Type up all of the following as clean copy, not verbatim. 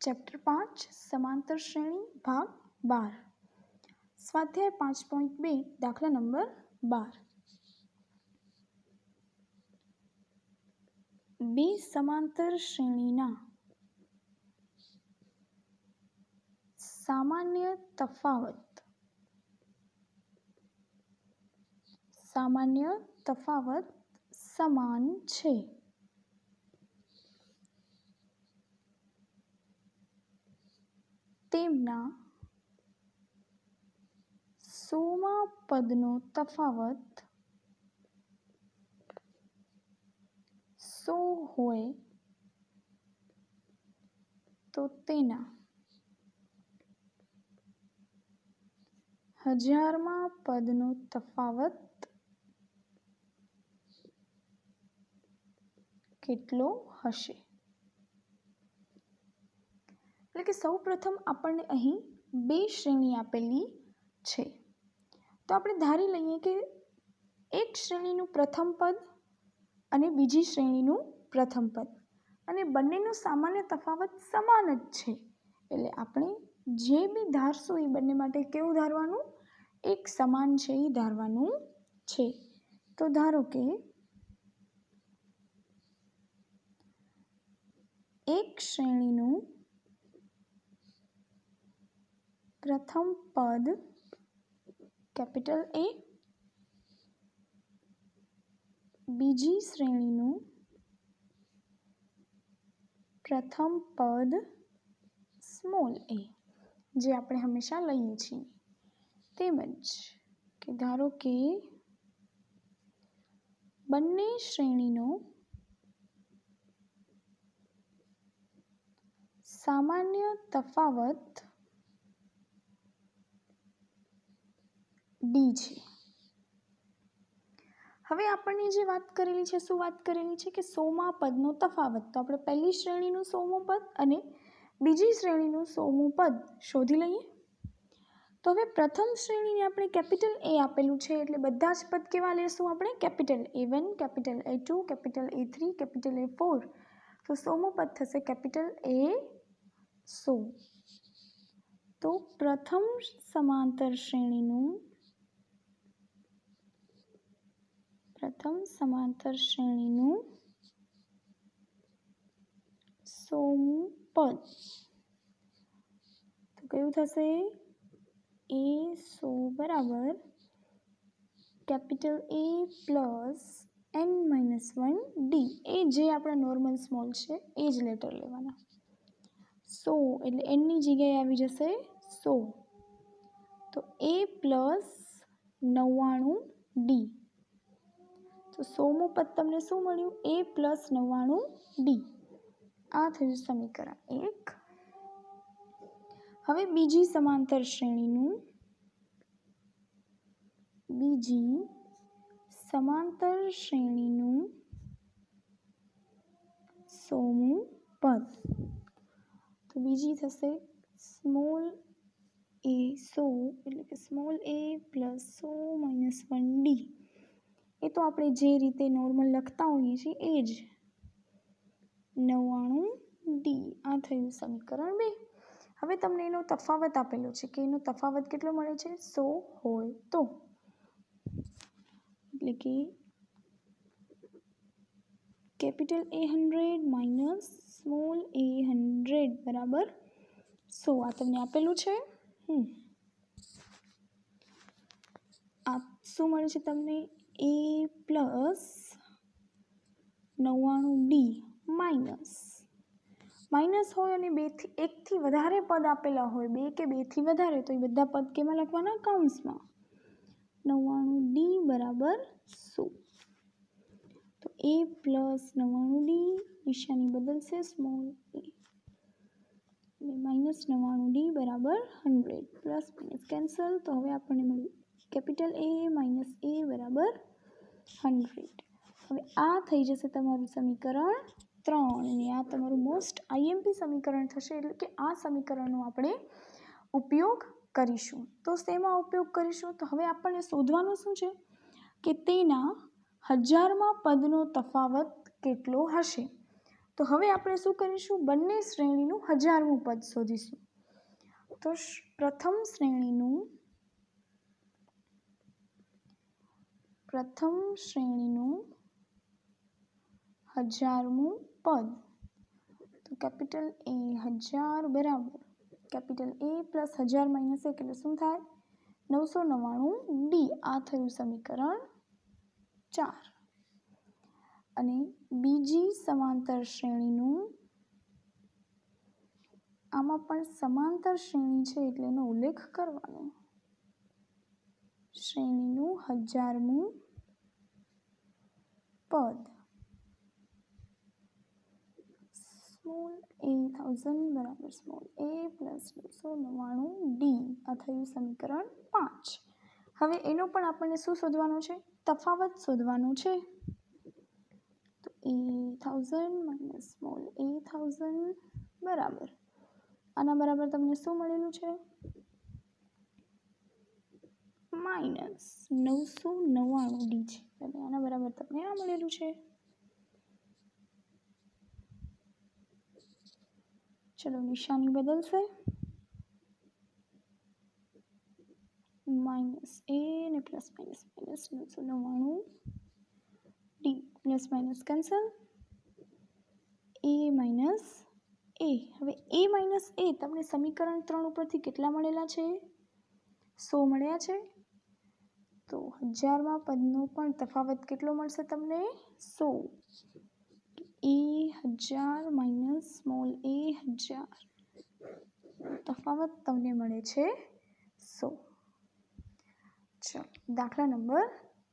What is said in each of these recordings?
Chapter 5 समांतर श्रेणी भाग 12 स्वाध्याय 5.2 दाखला नंबर 12 બે સમાંતર શ્રેણીના સામાન્ય તફાવત સમાન છે. તેમના 100મા પદનો તફાવત 100 હોય તો તેના 1000મા પદનો તફાવત કેટલો હશે? એટલે કે સૌ પ્રથમ આપણને અહીં બે શ્રેણી આપેલી છે, તો આપણે ધારી લઈએ કે એક શ્રેણીનું પ્રથમ પદ અને બીજી શ્રેણીનું પ્રથમ પદ અને બંનેનો સામાન્ય તફાવત સમાન જ છે. એટલે આપણે જે બી ધારશું એ બંને માટે કેવું ધારવાનું? એક સમાન છે એ ધારવાનું છે. તો ધારો કે એક શ્રેણીનું પ્રથમ પદ કેપિટલ A, બીજી શ્રેણીનું પ્રથમ પદ સ્મોલ a, જે આપણે હંમેશા લઈએ છીએ. તેમજ કે ધારો કે બંને શ્રેણીનો સામાન્ય તફાવત D છે. હવે આપણને જે વાત કરેલી છે, શું વાત કરેલી છે કે 100મા પદનો તફાવત. તો આપણે પહેલી શ્રેણીનું 100મું પદ અને બીજી શ્રેણીનું 100મું પદ શોધી લઈએ. તો હવે પ્રથમ શ્રેણીને આપણે કેપિટલ A આપેલું છે, એટલે બધા જ પદ કેવા લેશું આપણે? Capital A1, capital A2, capital A3, capital A4. તો 100મું પદ થશે કેપિટલ A100. તો પ્રથમ સમાંતર શ્રેણીનું 100મું પદ તો કયું થશે? A100 બરાબર capital A plus n-1 D. એ જે આપણા નોર્મલ સ્મોલ છે એ જ લેટર લેવાના. 100 એટલે એનની જગ્યાએ આવી જશે 100. તો A પ્લસ 99D. તો 100મું પદ તમને શું મળ્યું? A plus 99D. આ થયું સમીકરણ 1. હવે બીજી સમાંતર શ્રેણીનું 100મું પદ. તો બીજી થશે સ્મોલ a 100 એટલે કે સ્મોલ a પ્લસ 100-1D. એ તો આપણે જે રીતે નોર્મલ લખતા હોઈએ છીએ એ જ 99D. આ થયું સમીકરણ 2. હવે તમને એનો તફાવત આપેલો છે કે એનો તફાવત કેટલો મળે છે? 100 હોય તો, એટલે કે capital A100 minus small a100 બરાબર 100. આ તમને આપેલું છે. આ શું મળે છે તમને? A પ્લસ 99D માઇનસ હોય અને 1થી વધારે પદ આપેલા હોય, 2 કે 2થી વધારે, તો એ બધા પદ કેમાં લખવાના? કૌંસમાં. 99D બરાબર 100. તો A પ્લસ 99D નિશાની બદલશે સ્મોલ a માઇનસ 99D બરાબર 100. Plus minus cancel. તો હવે આપણને મળ્યું કેપિટલ A માઇનસ A બરાબર 100. હવે આ થઈ જશે તમારું સમીકરણ 3 અને આ તમારું મોસ્ટ IMP સમીકરણ થશે. એટલે કે આ સમીકરણનો આપણે ઉપયોગ કરીશું. તો શેમાં ઉપયોગ કરીશું? તો હવે આપણને શોધવાનું શું છે કે તેના 1000મા પદનો તફાવત કેટલો હશે. તો હવે આપણે શું કરીશું, બંને શ્રેણીનું 1000મું પદ શોધીશું. તો પ્રથમ શ્રેણીનું 1000મું પદ, તો કેપિટલ A 1000 બરાબર કેપિટલ A પ્લસ 1000 માઇનસ 1 એટલે શું થાય 999D. આ થયું સમીકરણ 4. અને બીજી સમાંતર શ્રેણીનું, આમાં પણ સમાંતર શ્રેણી છે એટલે એનો ઉલ્લેખ કરવાનો. શ્રેણીનું 1000મું પદ સ્મોલ a 1000 બરાબર સ્મોલ a પ્લસ 999D. આ થયું સમીકરણ 5. હવે એનો પણ આપણને શું શોધવાનું છે, તફાવત શોધવાનું છે. તો a 1000 માઇનસ સ્મોલ a 1000 બરાબર આના બરાબર તમને શું મળેલું છે, માઇનસ 999D છે, અને આના બરાબર તમને આ મળેલું છે. ચલો નિશાની બદલશે, માઇનસ a ને plus minus minus 999D plus minus cancel, a minus a. હવે a માઇનસ a તમને સમીકરણ 3 ઉપરથી કેટલા મળેલા છે, 100 મળ્યા છે. તો 1000માં પદનો પણ તફાવત કેટલો મળશે તમને, 100. a 1000 માઇનસ સ્મોલ a 1000 તફાવત તમને મળે છે 100. ચલો દાખલા નંબર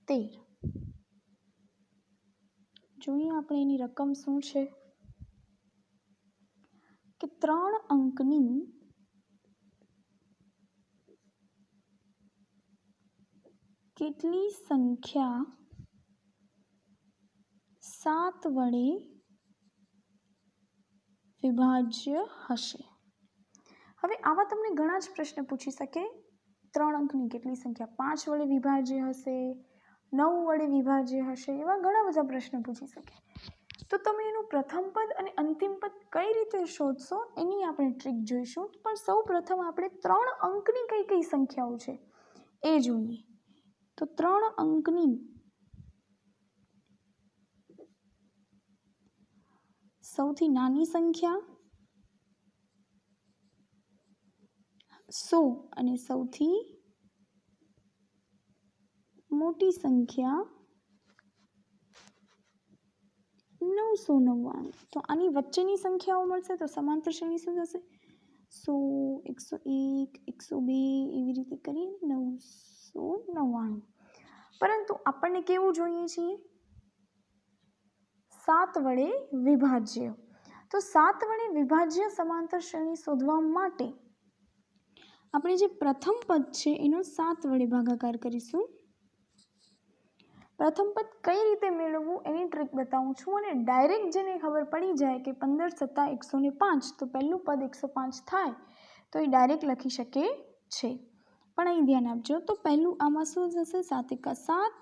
13 જોઈએ આપણે એની રકમ શું છે, કે 3 અંકની કેટલી સંખ્યા 7 વડે વિભાજ્ય હશે. હવે આવા તમને ઘણા જ પ્રશ્ન પૂછી શકે. 3 અંકની કેટલી સંખ્યા 5 વડે વિભાજ્ય હશે, 9 વડે વિભાજ્ય હશે, એવા ઘણા બધા પ્રશ્ન પૂછી શકે. તો તમે એનું પ્રથમ પદ અને અંતિમ પદ કઈ રીતે શોધશો એની આપણે ટ્રીક જોઈશું. પણ સૌ પ્રથમ આપણે 3 અંકની કઈ કઈ સંખ્યાઓ છે એ જોઈએ. તો 3 અંકની સૌથી નાની સંખ્યા 100 અને સૌથી મોટી સંખ્યા 999. તો આની વચ્ચેની સંખ્યાઓ મળશે તો સમાંતર શ્રેણી શું થશે, 100 101 102 એવી રીતે કરીએ 999. પરંતુ આપણને કેવું જોઈએ છીએ, 7 વડે વિભાજ્ય. તો 7 વડે વિભાજ્ય સમાંતર શ્રેણી શોધવા માટે આપણે જે પ્રથમ પદ છે એનો 7 વડે ભાગાકાર કરીશું. પ્રથમ પદ કઈ રીતે મેળવવું એની ટ્રીક બતાવું છું. અને ડાયરેક્ટ જેને ખબર પડી જાય કે 15 + 105 તો પહેલું પદ 105 થાય તો એ ડાયરેક્ટ લખી શકે છે. પણ અહીં ધ્યાન આપજો, તો પહેલું આમાં શું થશે, 7 × 7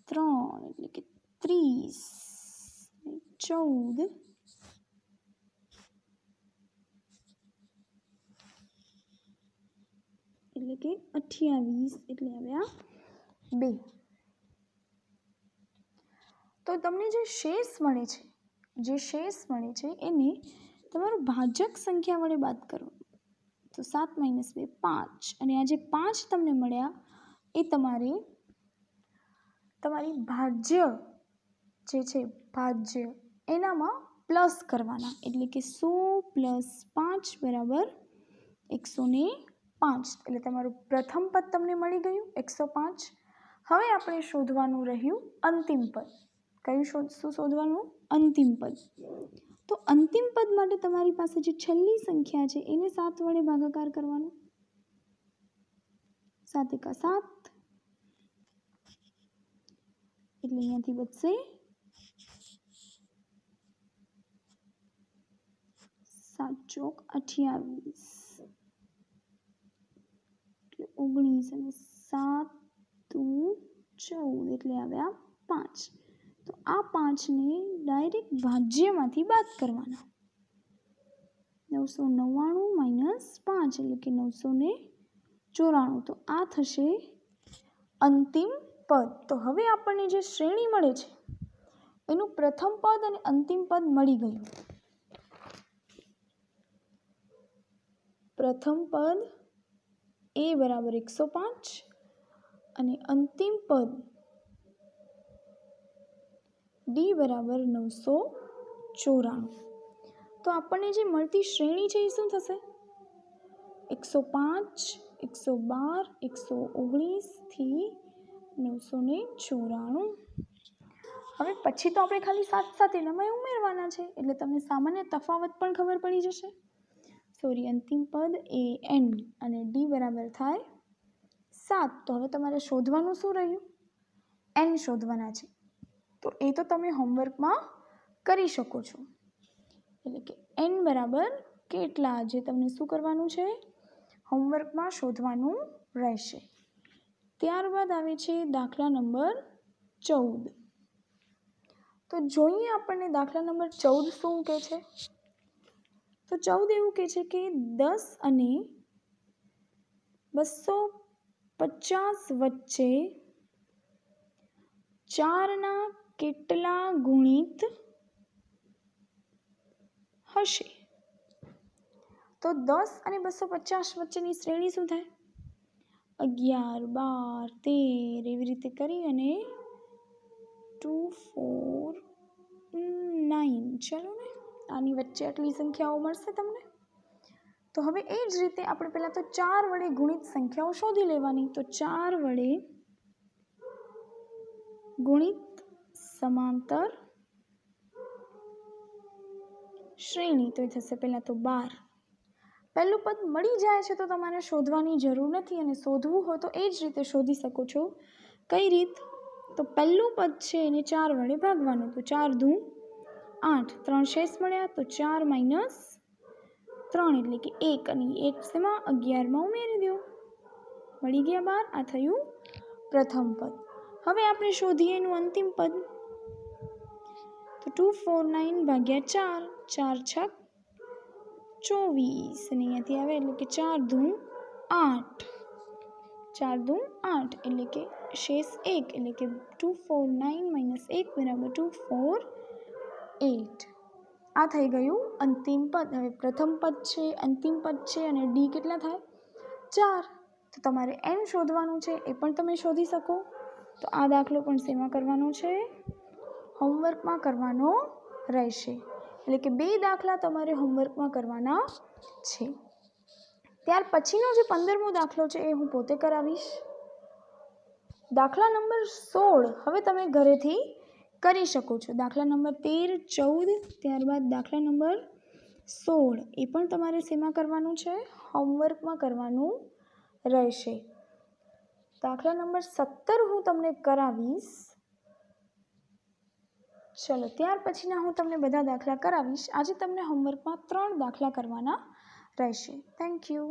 3 એટલે કે 30 14 એટલે કે 28 એટલે આવ્યા 2. તો તમને જે શેષ મળે છે એને તમારું ભાજક સંખ્યા વડે બાદ કરો. તો 7 - 2 5, અને આ જે 5 તમને મળ્યા એ તમારી ભાજ્ય જે છે ભાજ્ય એનામાં પ્લસ કરવાના. એટલે કે 100 + 5 બરાબર 105. એટલે તમારું પ્રથમ પદ તમને મળી ગયું 105. હવે આપણે શોધવાનું રહ્યું અંતિમ પદ. કયું શું શોધવાનું, અંતિમ પદ. તો અંતિમ પદ માટે તમારી પાસે જે છેલ્લી સંખ્યા છે એને 7 વડે ભાગાકાર કરવાનો. 7 × 7 એટલે અહીંયાથી બચશે 7 × 28 એટલે 19 અને 7 × 14 એટલે આવ્યા 5. તો તો આ 5ને ડાયરેક્ટ ભાજ્યમાંથી બાદ કરવાના. 999 - 5 એટલે કે 994. તો આ થશે અંતિમ પદ. તો હવે આપણને જે શ્રેણી મળે છે એનું પ્રથમ પદ અને અંતિમ પદ મળી ગયું. પ્રથમ પદ a બરાબર 105 અને અંતિમ પદ d બરાબર 994. તો આપણને જે મળતી શ્રેણી છે એ શું થશે? 105, 112, 119 થી 994. હવે પછી તો આપણે ખાલી સાત એનામાં ઉમેરવાના છે એટલે તમને સામાન્ય તફાવત પણ ખબર પડી જશે. અંતિમ પદ a n અને d બરાબર થાય 7. તો હવે તમારે શોધવાનું શું રહ્યું? n શોધવાના છે. તો એ તો તમે હોમવર્કમાં કરી શકો છો. એટલે કે n બરાબર કેટલા જે તમને શું કરવાનું છે? હોમવર્કમાં શોધવાનું રહેશે. ત્યારબાદ આવે છે દાખલા નંબર 14. તો જોઈએ આપણને દાખલા નંબર 14 શું કહે છે. તો 14 એવું કહે છે કે 10 અને 250 વચ્ચે 4ના કેટલા ગુણિત હશે? તો 10 અને 250 વચ્ચેની શ્રેણી શું થાય? 11, 12, 13 એવી રીતે કરી અને 2, 4, 9. ચલો ને, આની વચ્ચે આટલી સંખ્યાઓ મળશે તમને. તો હવે એ જ રીતે આપણે પહેલાં તો 4 વડે ગુણિત સંખ્યાઓ શોધી લેવાની. તો 4 વડે ગુણિત સમાંતર શ્રેણી તો એ થશે પહેલાં તો 12. પહેલું પદ મળી જાય છે તો તમારે શોધવાની જરૂર નથી, અને શોધવું હોય તો એ જ રીતે શોધી શકો છો. કઈ રીત? તો પહેલું પદ છે એને 4 વડે ભાગવાનું. તો 4 દુ 8, 3 શેષ મળ્યા તો 4 - 3 એટલે કે 1 અને 1 શેમાં? 11માં ઉમેરી દો. મળી ગયા 12. આ થયું પ્રથમ પદ. હવે આપણે શોધીએ એનું અંતિમ પદ. તો 249 ભાગ્યા 4, 4 × 6 = 24 અને અહીંયાથી આવે એટલે કે 4 દુ 8, 4 દુ 8 એટલે કે શેષ 1 એટલે કે 249 - 1 બરાબર 248. આ થઈ ગયું અંતિમ પદ. હવે પ્રથમ પદ છે, અંતિમ પદ છે અને ડી કેટલા થાય? 4. તો તમારે n શોધવાનું છે, એ પણ તમે શોધી શકો. તો આ દાખલો પણ શેમાં કરવાનો છે? હોમવર્કમાં કરવાનો રહેશે. એટલે કે 2 દાખલા તમારે હોમવર્કમાં કરવાના છે. ત્યાર પછીનો જે 15મો દાખલો છે એ હું પોતે કરાવીશ. દાખલા નંબર 16 હવે તમે ઘરેથી કરી શકો છો. દાખલા નંબર 13, 14, ત્યારબાદ દાખલા નંબર 16 એ પણ તમારે શેમાં કરવાનું છે? હોમવર્કમાં કરવાનું રહેશે. દાખલા નંબર 17 હું તમને કરાવીશ. ચલો, ત્યાર પછીના હું તમને બધા દાખલા કરાવીશ. આજે તમને હોમવર્કમાં 3 દાખલા કરવાના રહેશે. Thank you.